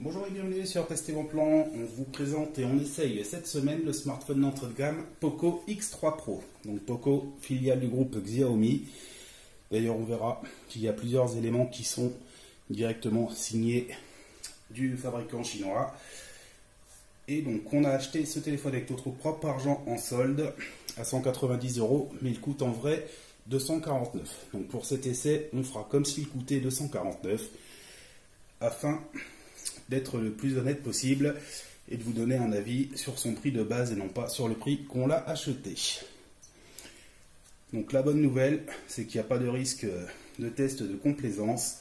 Bonjour et bienvenue sur Tester Bon Plan. On vous présente et on essaye cette semaine le smartphone d'entrée de gamme Poco X3 Pro. Donc Poco, filiale du groupe Xiaomi. D'ailleurs, on verra qu'il y a plusieurs éléments qui sont directement signés du fabricant chinois. Et donc, on a acheté ce téléphone avec notre propre argent en solde à 190 €, mais il coûte en vrai 249. Donc pour cet essai, on fera comme s'il coûtait 249 afin d'être le plus honnête possible et de vous donner un avis sur son prix de base et non pas sur le prix qu'on l'a acheté. Donc la bonne nouvelle, c'est qu'il n'y a pas de risque de test de complaisance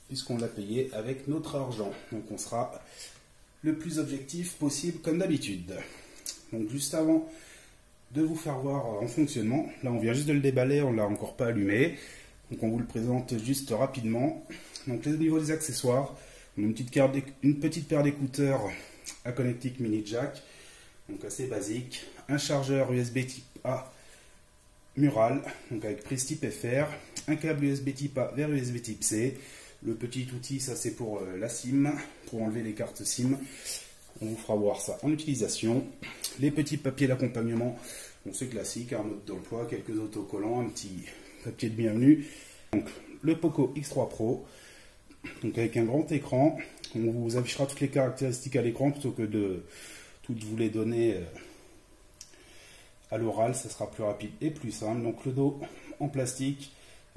puisqu'on l'a payé avec notre argent. Donc on sera le plus objectif possible comme d'habitude. Donc juste avant de vous faire voir en fonctionnement, là on vient juste de le déballer, on ne l'a encore pas allumé. Donc on vous le présente juste rapidement. Donc au niveau des accessoires, on a une petite paire d'écouteurs à connectique mini jack, donc assez basique, un chargeur USB type A mural, donc avec prise type FR, un câble USB type A vers USB type C. Le petit outil, ça c'est pour la SIM, pour enlever les cartes SIM. On vous fera voir ça en utilisation. Les petits papiers d'accompagnement, c'est classique, un mode d'emploi, quelques autocollants, un petit papier de bienvenue. Donc le Poco X3 Pro, donc avec un grand écran. On vous affichera toutes les caractéristiques à l'écran plutôt que de toutes vous les donner à l'oral, ça sera plus rapide et plus simple. Donc le dos en plastique,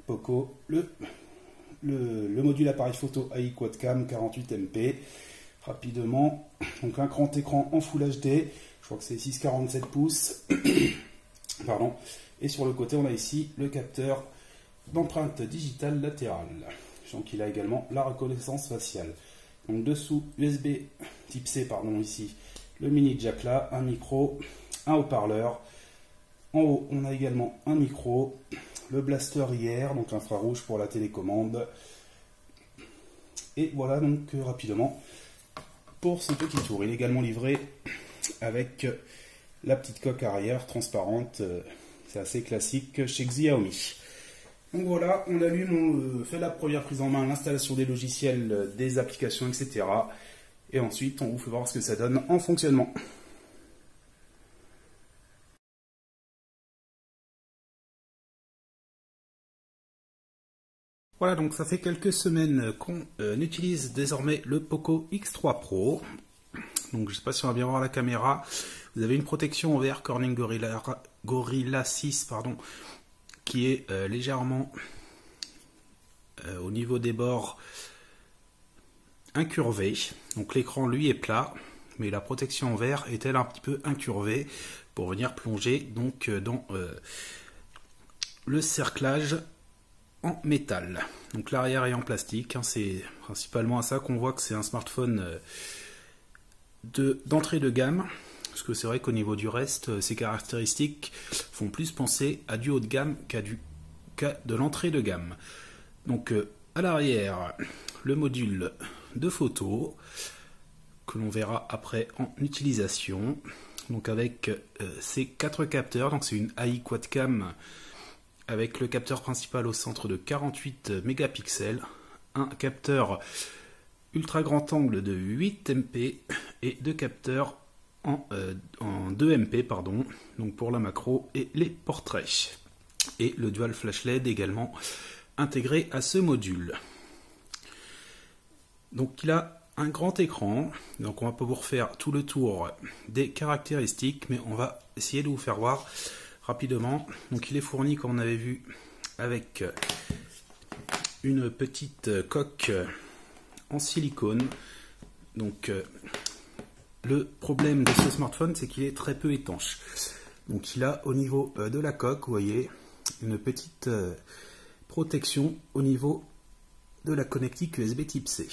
Poco, le module appareil photo AI Quad-Cam 48 MP. Rapidement, donc un grand écran en Full HD, je crois que c'est 6,47 pouces. Pardon. Et sur le côté, on a ici le capteur d'empreinte digitale latérale. Donc il a également la reconnaissance faciale. Donc dessous, USB type C, pardon, ici, le mini jack là, un micro, un haut-parleur. En haut, on a également un micro, le blaster IR, donc infrarouge pour la télécommande. Et voilà donc rapidement pour ce petit tour. Il est également livré avec la petite coque arrière transparente. C'est assez classique chez Xiaomi. Donc voilà, on allume, on fait la première prise en main, l'installation des logiciels, des applications, etc. Et ensuite, on vous fait voir ce que ça donne en fonctionnement. Voilà, donc ça fait quelques semaines qu'on utilise désormais le Poco X3 Pro. Donc je ne sais pas si on va bien voir la caméra. Vous avez une protection en verre Corning Gorilla 6, pardon, qui est légèrement au niveau des bords incurvé. Donc l'écran lui est plat, mais la protection en verre est elle un petit peu incurvée pour venir plonger donc dans le cerclage en métal. Donc l'arrière est en plastique, hein, c'est principalement à ça qu'on voit que c'est un smartphone d'entrée de gamme. Parce que c'est vrai qu'au niveau du reste, ces caractéristiques font plus penser à du haut de gamme qu'à de l'entrée de gamme. Donc à l'arrière, le module de photo que l'on verra après en utilisation. Donc avec ces 4 capteurs, donc c'est une AI Quad-Cam avec le capteur principal au centre de 48 mégapixels, un capteur ultra grand angle de 8 MP et 2 capteurs en 2 MP, pardon, donc pour la macro et les portraits. Et le dual flash LED également intégré à ce module. Donc il a un grand écran, donc on va pas vous refaire tout le tour des caractéristiques, mais on va essayer de vous faire voir rapidement. Donc il est fourni, comme on avait vu, avec une petite coque en silicone. Donc le problème de ce smartphone, c'est qu'il est très peu étanche. Donc il a au niveau de la coque, vous voyez, une petite protection au niveau de la connectique USB type C.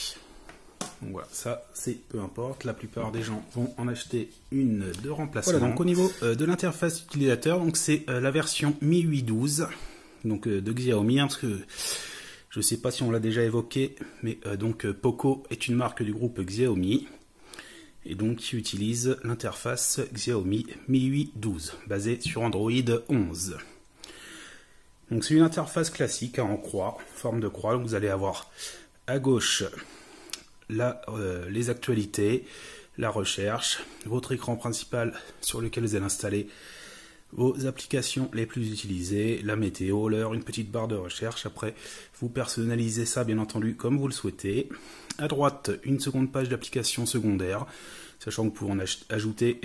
Donc voilà, ça c'est peu importe, la plupart des gens vont en acheter une de remplacement. Voilà, donc au niveau de l'interface utilisateur, donc c'est la version MIUI 12, donc de Xiaomi, hein, parce que je ne sais pas si on l'a déjà évoqué, mais donc Poco est une marque du groupe Xiaomi. Et donc qui utilise l'interface Xiaomi MIUI 12, basée sur Android 11. Donc c'est une interface classique en croix, forme de croix. Donc vous allez avoir à gauche les actualités, la recherche, votre écran principal sur lequel vous allez installer vos applications les plus utilisées, la météo, l'heure, une petite barre de recherche. Après, vous personnalisez ça bien entendu comme vous le souhaitez. À droite, une seconde page d'applications secondaires, sachant que vous pouvez en ajouter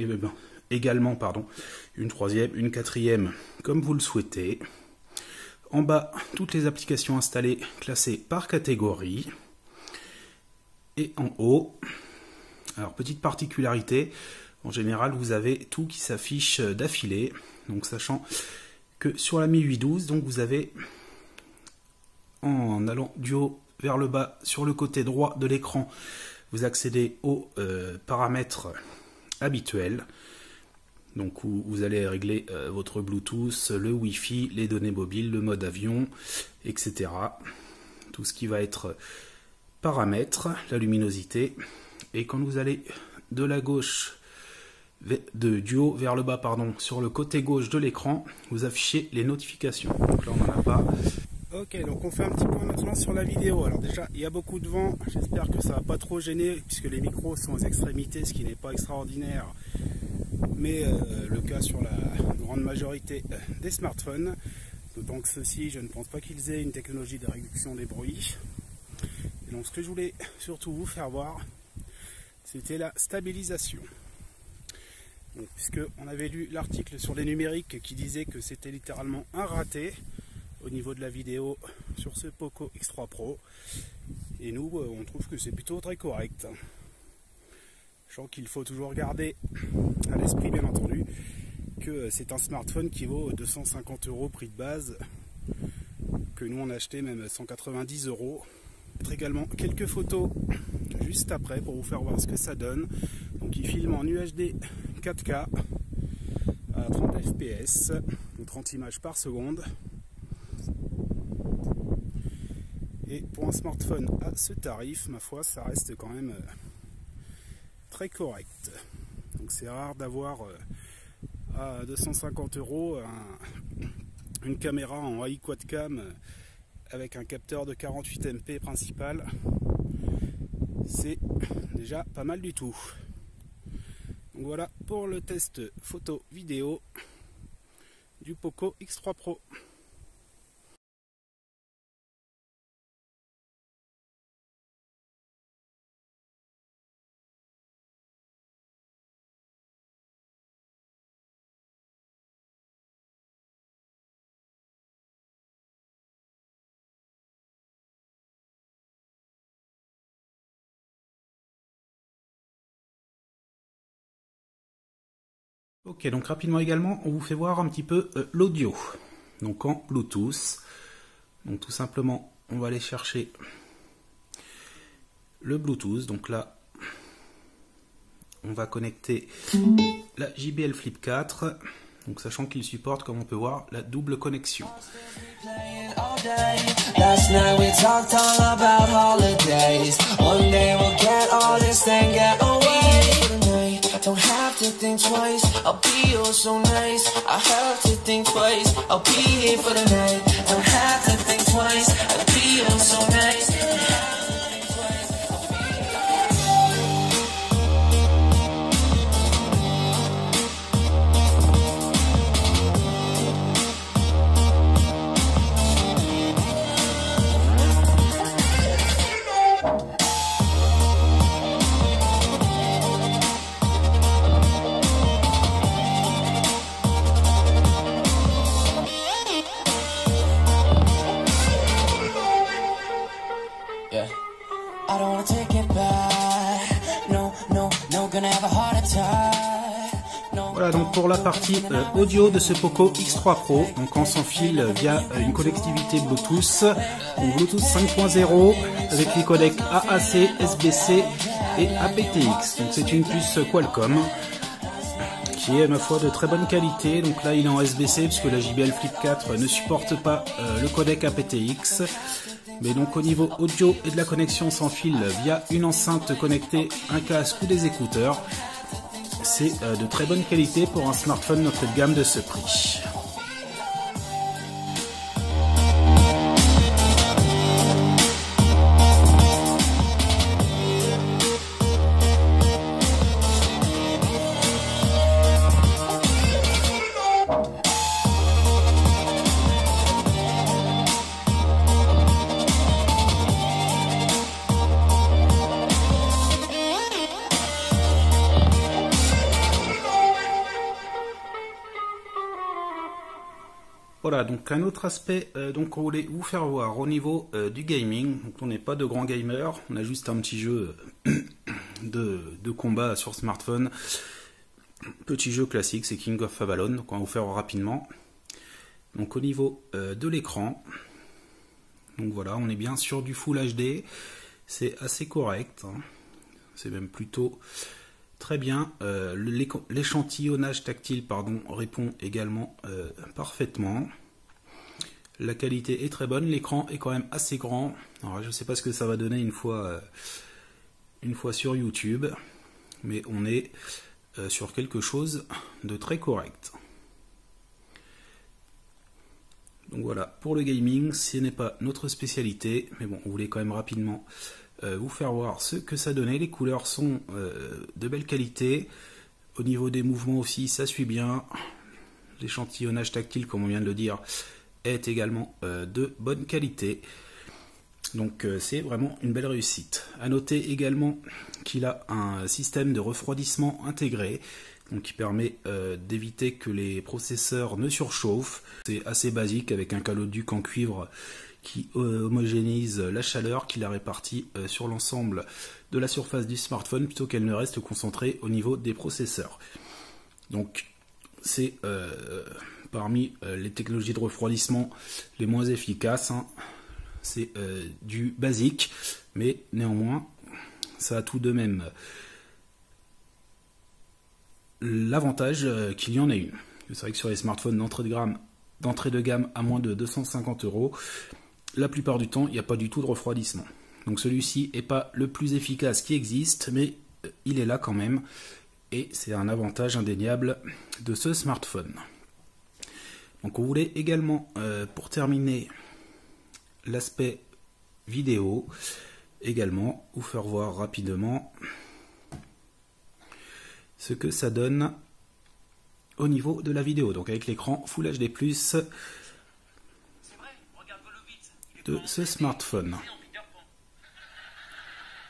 également une troisième, une quatrième, comme vous le souhaitez. En bas, toutes les applications installées, classées par catégorie. Et en haut, alors petite particularité, en général vous avez tout qui s'affiche d'affilée, donc sachant que sur la Mi 812, donc vous avez, en allant du haut vers le bas, sur le côté droit de l'écran, vous accédez aux paramètres habituels, donc où vous allez régler votre Bluetooth, le Wi-Fi, les données mobiles, le mode avion, etc. Tout ce qui va être paramètres, la luminosité. Et quand vous allez de la gauche, du haut vers le bas, sur le côté gauche de l'écran, vous affichez les notifications. Donc là, on n'en a pas. Ok, donc on fait un petit point maintenant sur la vidéo. Alors déjà, il y a beaucoup de vent. J'espère que ça ne va pas trop gêner, puisque les micros sont aux extrémités, ce qui n'est pas extraordinaire. Mais le cas sur la grande majorité des smartphones. D'autant que ceux-ci, je ne pense pas qu'ils aient une technologie de réduction des bruits. Et donc ce que je voulais surtout vous faire voir, c'était la stabilisation. Puisque on avait lu l'article sur les numériques qui disait que c'était littéralement un raté au niveau de la vidéo sur ce Poco X3 Pro. Et nous, on trouve que c'est plutôt très correct. Sachant qu'il faut toujours garder à l'esprit, bien entendu, que c'est un smartphone qui vaut 250 € prix de base, que nous on a acheté même 190 €. Également quelques photos juste après pour vous faire voir ce que ça donne. Donc il filme en UHD 4K à 30 fps ou 30 images par seconde. Et pour un smartphone à ce tarif, ma foi, ça reste quand même très correct. Donc c'est rare d'avoir à 250 € une caméra en high quad-cam avec un capteur de 48 MP principal. C'est déjà pas mal du tout. Donc voilà pour le test photo vidéo du Poco X3 Pro. Ok, donc rapidement également, on vous fait voir un petit peu l'audio, donc en Bluetooth. Donc tout simplement, on va aller chercher le Bluetooth. Donc là, on va connecter la JBL Flip 4, donc sachant qu'il supporte, comme on peut voir, la double connexion. Last night we talked all about holidays. One day we'll get all this and get away. Don't have to think twice, I'll be oh so nice. I have to think twice, I'll be here for the night. Don't have to think twice, I'll be oh so nice. Voilà donc pour la partie audio de ce Poco X3 Pro, donc on s'enfile via une connectivité Bluetooth, donc Bluetooth 5.0 avec les codecs AAC, SBC et aptX. Donc c'est une puce Qualcomm qui est ma foi de très bonne qualité. Donc là il est en SBC puisque la JBL Flip 4 ne supporte pas le codec aptX. Mais donc au niveau audio et de la connexion sans fil via une enceinte connectée, un casque ou des écouteurs, c'est de très bonne qualité pour un smartphone d'entrée de gamme de ce prix. Voilà, donc un autre aspect donc on voulait vous faire voir au niveau du gaming. Donc on n'est pas de grands gamers, on a juste un petit jeu de combat sur smartphone. Petit jeu classique, c'est King of Avalon, donc on va vous faire rapidement. Donc au niveau de l'écran, donc voilà, on est bien sur du Full HD, c'est assez correct, hein. C'est même plutôt très bien. L'échantillonnage tactile répond également parfaitement. La qualité est très bonne, l'écran est quand même assez grand. Alors, je ne sais pas ce que ça va donner une fois sur YouTube, mais on est sur quelque chose de très correct. Donc voilà, pour le gaming, ce n'est pas notre spécialité, mais bon, on voulait quand même rapidement vous faire voir ce que ça donnait. Les couleurs sont de belle qualité. Au niveau des mouvements aussi, ça suit bien. L'échantillonnage tactile, comme on vient de le dire, est également de bonne qualité. Donc c'est vraiment une belle réussite. À noter également qu'il a un système de refroidissement intégré, donc qui permet d'éviter que les processeurs ne surchauffent. C'est assez basique avec un caloduc en cuivre qui homogénise la chaleur, qui la répartit sur l'ensemble de la surface du smartphone plutôt qu'elle ne reste concentrée au niveau des processeurs. Donc c'est parmi les technologies de refroidissement les moins efficaces, hein. C'est du basique, mais néanmoins ça a tout de même l'avantage qu'il y en a une. C'est vrai que sur les smartphones d'entrée de gamme à moins de 250 €, la plupart du temps il n'y a pas du tout de refroidissement. Donc celui-ci n'est pas le plus efficace qui existe, mais il est là quand même, et c'est un avantage indéniable de ce smartphone. Donc on voulait également, pour terminer, l'aspect vidéo, également vous faire voir rapidement ce que ça donne au niveau de la vidéo, donc avec l'écran Full HD+, de ce smartphone.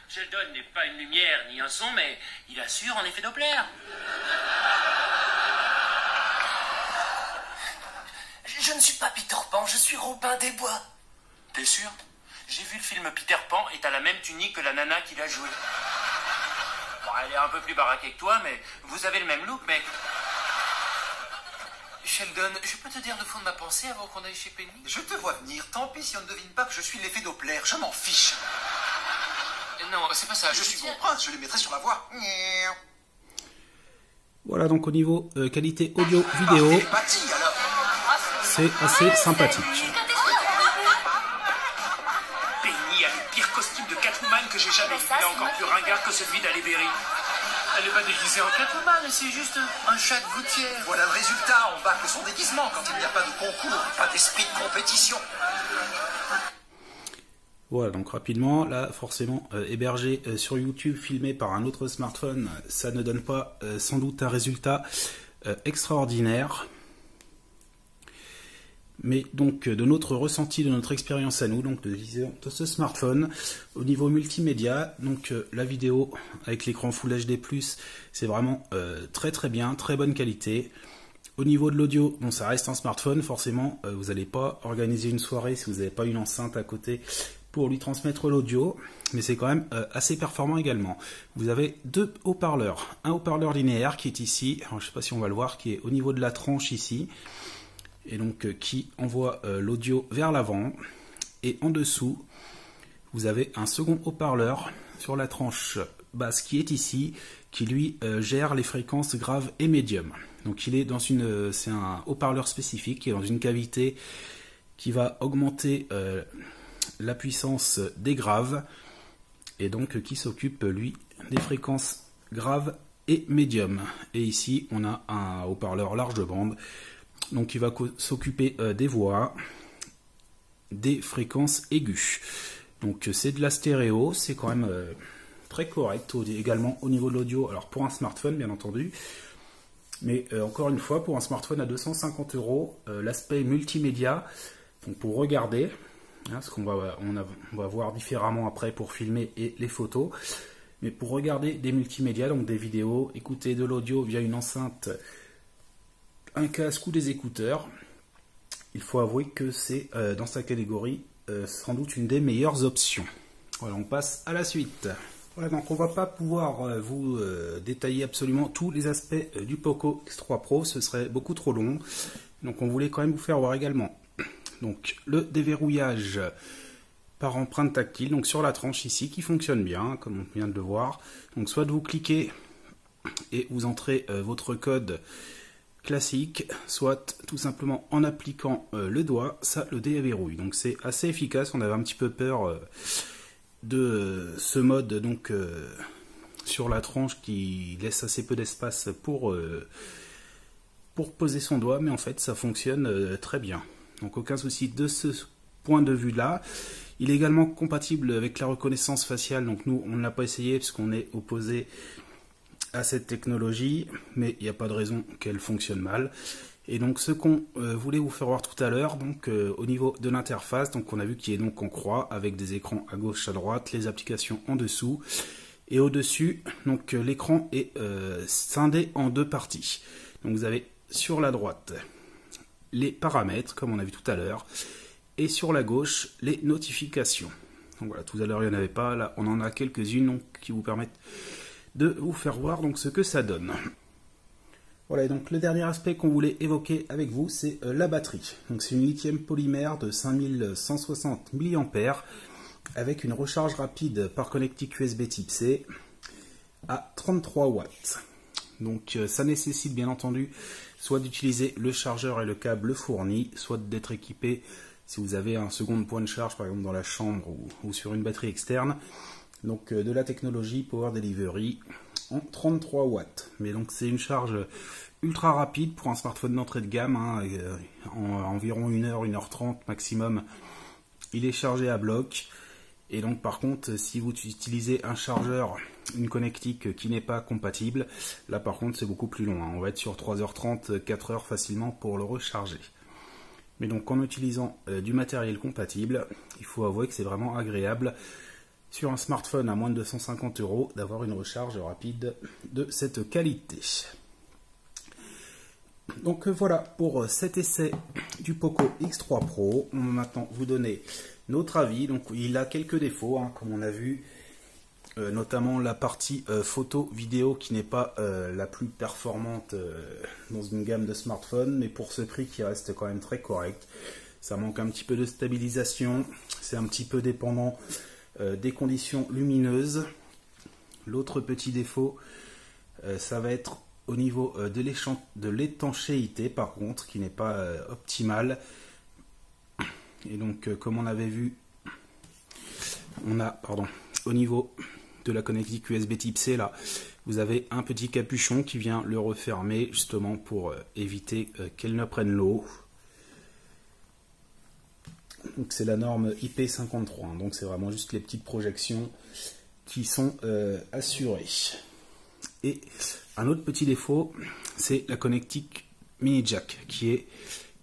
Sheldon n'est pas une lumière ni un son, mais il assure en effet Doppler. Je ne suis pas Peter Pan, je suis Robin des Bois. T'es sûr? J'ai vu le film Peter Pan et t'as la même tunique que la nana qui l'a joué. Bon, elle est un peu plus baraquée que toi, mais vous avez le même look, mec. Sheldon, je peux te dire le fond de ma pensée avant qu'on aille chez Penny? Je te vois venir, tant pis si on ne devine pas que je suis l'effet Doppler, je m'en fiche. Non, c'est pas ça, Je suis ton prince, je les mettrai sur la voie. Voilà, donc au niveau qualité audio-vidéo, c'est assez sympathique. Penny a le pire costume de Catwoman que j'ai jamais vu. Il est encore plus ringard que celui d'Halle Berry. Elle n'est pas déguisée en Catwoman, c'est juste un chat de gouttière. Voilà le résultat, on bâcle son déguisement quand il n'y a pas de concours, pas d'esprit de compétition. Voilà, donc rapidement, là forcément hébergé sur YouTube, filmé par un autre smartphone, ça ne donne pas sans doute un résultat extraordinaire. Mais donc de notre ressenti, de notre expérience à nous, donc de ce smartphone, au niveau multimédia, donc la vidéo avec l'écran Full HD+, c'est vraiment très très bien, très bonne qualité. Au niveau de l'audio, bon, ça reste un smartphone, forcément, vous n'allez pas organiser une soirée si vous n'avez pas une enceinte à côté pour lui transmettre l'audio, mais c'est quand même assez performant également. Vous avez deux haut-parleurs, un haut-parleur linéaire qui est ici, alors, je ne sais pas si on va le voir, qui est au niveau de la tranche ici, et donc qui envoie l'audio vers l'avant, et en dessous, vous avez un second haut-parleur sur la tranche basse qui est ici, qui lui gère les fréquences graves et médium. Donc il est dans c'est un haut-parleur spécifique qui est dans une cavité qui va augmenter la puissance des graves et donc qui s'occupe lui des fréquences graves et médium. Et ici on a un haut-parleur large bande donc qui va s'occuper des voix, des fréquences aiguës. Donc c'est de la stéréo, c'est quand même très correct également au niveau de l'audio. Alors pour un smartphone bien entendu, mais encore une fois pour un smartphone à 250 €, l'aspect multimédia, donc pour regarder, hein, ce qu'on va voir différemment après pour filmer et les photos, mais pour regarder des multimédias, donc des vidéos, écouter de l'audio via une enceinte, un casque ou des écouteurs, il faut avouer que c'est dans sa catégorie sans doute une des meilleures options. Voilà, on passe à la suite. Voilà, donc on va pas pouvoir vous détailler absolument tous les aspects du Poco X3 Pro, ce serait beaucoup trop long. Donc on voulait quand même vous faire voir également donc, le déverrouillage par empreinte tactile, donc sur la tranche ici, qui fonctionne bien, comme on vient de le voir. Donc soit vous cliquez et vous entrez votre code classique, soit tout simplement en appliquant le doigt, ça le déverrouille. Donc c'est assez efficace, on avait un petit peu peur de ce mode donc sur la tranche qui laisse assez peu d'espace pour poser son doigt, mais en fait ça fonctionne très bien. Donc aucun souci de ce point de vue là. Il est également compatible avec la reconnaissance faciale, donc nous on ne l'a pas essayé parce qu'on est opposé à cette technologie, mais il n'y a pas de raison qu'elle fonctionne mal. Et donc ce qu'on voulait vous faire voir tout à l'heure, donc au niveau de l'interface, donc on a vu qu'il est donc en croix avec des écrans à gauche à droite, les applications en dessous et au-dessus, donc l'écran est scindé en deux parties. Donc vous avez sur la droite les paramètres comme on a vu tout à l'heure et sur la gauche les notifications. Donc voilà, tout à l'heure il n'y en avait pas, là on en a quelques-unes qui vous permettent de vous faire voir donc ce que ça donne. Voilà, et donc le dernier aspect qu'on voulait évoquer avec vous, c'est la batterie. Donc c'est une lithium polymère de 5160 mAh avec une recharge rapide par connectique USB type C à 33 watts. Donc ça nécessite bien entendu soit d'utiliser le chargeur et le câble fourni, soit d'être équipé si vous avez un second point de charge par exemple dans la chambre ou sur une batterie externe. Donc de la technologie Power Delivery en 33 watts. Mais donc c'est une charge ultra rapide pour un smartphone d'entrée de gamme, hein, en environ 1h, 1h30 maximum. Il est chargé à bloc. Et donc par contre, si vous utilisez un chargeur, une connectique qui n'est pas compatible, là par contre c'est beaucoup plus long, hein. On va être sur 3h30, 4h facilement pour le recharger. Mais donc en utilisant du matériel compatible, il faut avouer que c'est vraiment agréable sur un smartphone à moins de 250 € d'avoir une recharge rapide de cette qualité. Donc voilà pour cet essai du Poco X3 Pro. On va maintenant vous donner notre avis. Donc il a quelques défauts, hein, comme on a vu, notamment la partie photo vidéo qui n'est pas la plus performante dans une gamme de smartphones, mais pour ce prix qui reste quand même très correct. Ça manque un petit peu de stabilisation, c'est un petit peu dépendant des conditions lumineuses. L'autre petit défaut, ça va être au niveau de l'étanchéité par contre, qui n'est pas optimale. Et donc comme on avait vu, on a, au niveau de la connectique USB type C, là, vous avez un petit capuchon qui vient le refermer justement pour éviter qu'elle ne prenne l'eau. Donc c'est la norme IP53, hein, donc c'est vraiment juste les petites projections qui sont assurées. Et un autre petit défaut, c'est la connectique mini jack qui est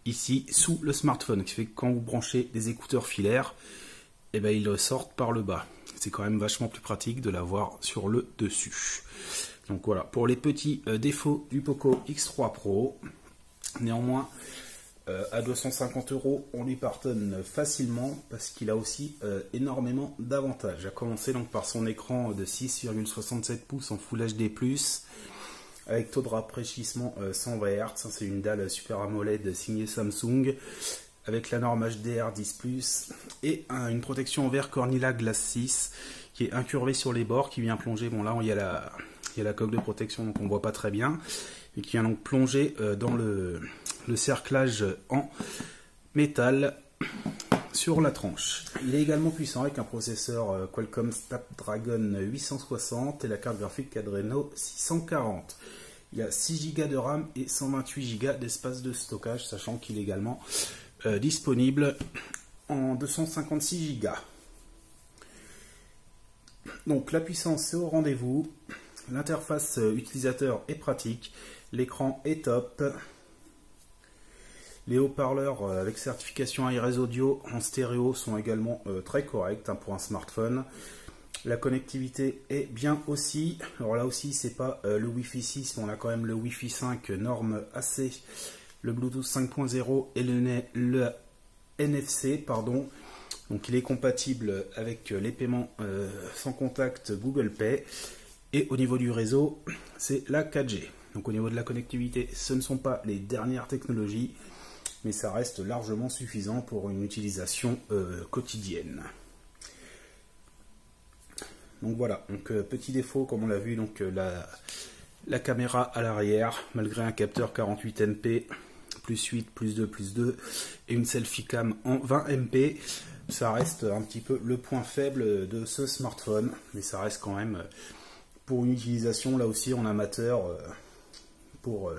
ici sous le smartphone, qui fait que quand vous branchez des écouteurs filaires, eh ben, ils sortent par le bas. C'est quand même vachement plus pratique de l'avoir sur le dessus. Donc voilà, pour les petits défauts du Poco X3 Pro. Néanmoins, à 250 €, on lui pardonne facilement parce qu'il a aussi énormément d'avantages. À commencer donc par son écran de 6,67 pouces en Full HD+, avec taux de rafraîchissement 120 Hz. C'est une dalle Super AMOLED signée Samsung, avec la norme HDR10+, et une protection en verre Cornilla Glass 6 qui est incurvée sur les bords, qui vient plonger. Bon là il y a la coque de protection, donc on ne voit pas très bien, et qui vient donc plonger dans le cerclage en métal sur la tranche. Il est également puissant avec un processeur Qualcomm Snapdragon 860 et la carte graphique Adreno 640. Il y a 6 Go de RAM et 128 Go d'espace de stockage, sachant qu'il est également disponible en 256 Go. Donc la puissance est au rendez-vous, l'interface utilisateur est pratique, l'écran est top. Les haut-parleurs avec certification iRes Audio en stéréo sont également très corrects, hein, pour un smartphone. La connectivité est bien aussi. Alors là aussi, c'est pas le Wi-Fi 6, mais on a quand même le Wi-Fi 5, norme assez le Bluetooth 5.0 et le NFC, pardon. Donc il est compatible avec les paiements sans contact Google Pay. Et au niveau du réseau, c'est la 4G. Donc au niveau de la connectivité, ce ne sont pas les dernières technologies, mais ça reste largement suffisant pour une utilisation quotidienne. Donc voilà, donc petit défaut comme on l'a vu, donc la caméra à l'arrière, malgré un capteur 48MP, plus 8, plus 2, plus 2, et une selfie cam en 20MP, ça reste un petit peu le point faible de ce smartphone, mais ça reste quand même pour une utilisation là aussi en amateur, pour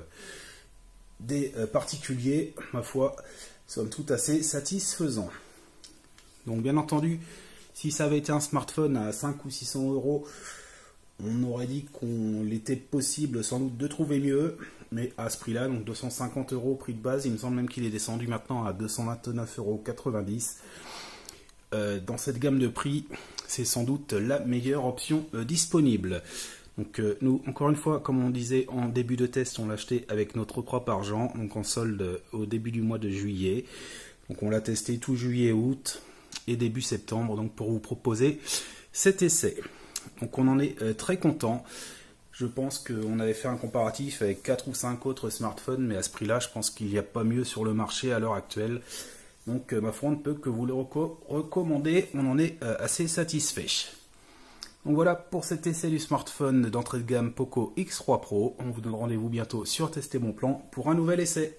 des particuliers, ma foi, somme toute assez satisfaisant. Donc bien entendu, si ça avait été un smartphone à 5 ou 600 euros, on aurait dit qu'on était possible sans doute de trouver mieux, mais à ce prix-là, donc 250 euros prix de base, il me semble même qu'il est descendu maintenant à 229,90 euros. Dans cette gamme de prix, c'est sans doute la meilleure option disponible. Donc nous, encore une fois, comme on disait en début de test, on l'a acheté avec notre propre argent, donc en solde au début du mois de juillet. Donc on l'a testé tout juillet, août et début septembre, donc pour vous proposer cet essai. Donc on en est très content. Je pense qu'on avait fait un comparatif avec 4 ou 5 autres smartphones, mais à ce prix-là, je pense qu'il n'y a pas mieux sur le marché à l'heure actuelle. Donc ma foi, on ne peut que vous le recommander, on en est assez satisfait. Donc voilà pour cet essai du smartphone d'entrée de gamme Poco X3 Pro. On vous donne rendez-vous bientôt sur Tester Mon Plan pour un nouvel essai.